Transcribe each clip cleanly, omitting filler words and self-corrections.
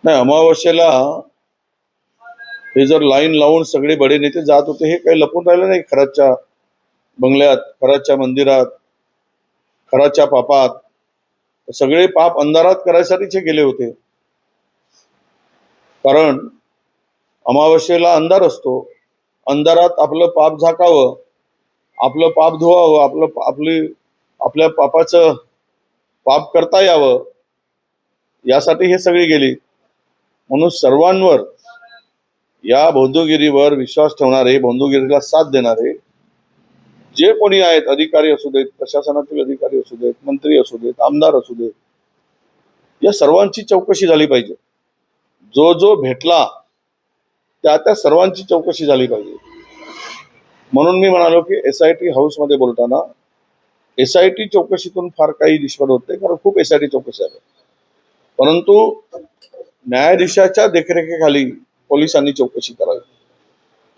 नाही, अमावस्येला हे जर लाईन लावून सगळे बडे नेते जात होते, हे काही लपून राहिलं नाही. खराच्या बंगल्यात, खराच्या मंदिरात, खराच्या पापात, सगळे पाप अंधारात करायसाठीच हे गेले होते. कारण अमावस्येला अंधार असतो, अंधारात आपलं पाप झाकावं, आपलं पाप धुवावं, आपल्या पापाचं पाप करता यावं, यासाठी हे सगळी गेली. म्हणून सर्वांवर, या बौद्धगिरीवर विश्वास ठेवणारे, बौद्धगिरीला साथ देणारे जे कोणी आहेत, अधिकारी असू देत, प्रशासनातील अधिकारी असू देत, मंत्री असू देत, आमदार असू देत, या सर्वांची चौकशी झाली पाहिजे. जो जो भेटला त्या सर्वांची चौकशी झाली पाहिजे. म्हणून मी म्हणालो की SIT हाऊसमध्ये बोलताना SIT चौकशीतून फार काही निष्पन्न होत नाही, कारण खूप SIT चौकशी आहे. परंतु न्यायाधीशाच्या देखरेखीखाली पोलिसांनी चौकशी करावी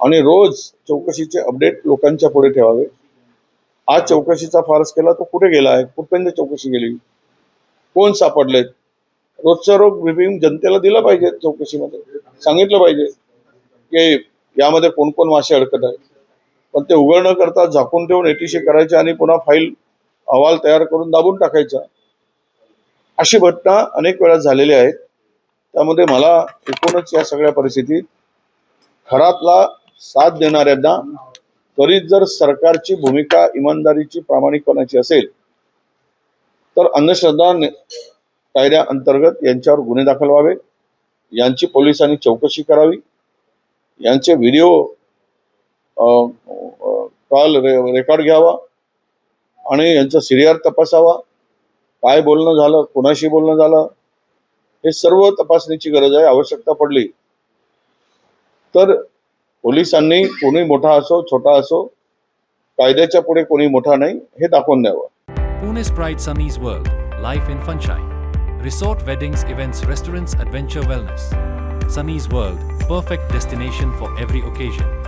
आणि रोज चौकशीचे अपडेट लोकांच्या पुढे ठेवावे. आज चौकशीचा फारच केला, तो कुठे गेला आहे, कुठपर्यंत चौकशी गेली, कोण सापडलेत, रोजचं रोज ब्रीफिंग जनतेला दिलं पाहिजे. चौकशीमध्ये सांगितलं पाहिजे की यामध्ये कोण कोण मासे अडकत आहेत. पण ते उघड न करता झाकून ठेवून ATC करायचे आणि पुन्हा फाईल अहवाल तयार करून दाबून टाकायचा, अशी घटना अनेक वेळा झालेल्या आहेत. त्यामध्ये मला एकूणच या सगळ्या परिस्थितीत खरातला साथ देणाऱ्यांना, त्वरित जर सरकारची भूमिका इमानदारीची, प्रामाणिकपणाची असेल तर अंधश्रद्धा कायद्या अंतर्गत यांच्यावर गुन्हे दाखल व्हावे, यांची पोलिसांनी चौकशी करावी, यांचे व्हिडिओ कॉल रेकॉर्ड घ्यावा आणि यांचा CDR तपासावा. काय बोलणं झालं, कोणाशी बोलणं झालं, हे सर्व तपासणीची गरज आहे. आवश्यकता पडली तर पोलिसांनी, कोणी मोठा असो छोटा असो, कायद्याच्या पुढे कोणी मोठा नाही हे दाखवून द्यावं. Pune's Pride, Sunny's World, life in Funshine. Resort, weddings, events, restaurants, adventure, wellness. Sunny's World, perfect destination for every occasion.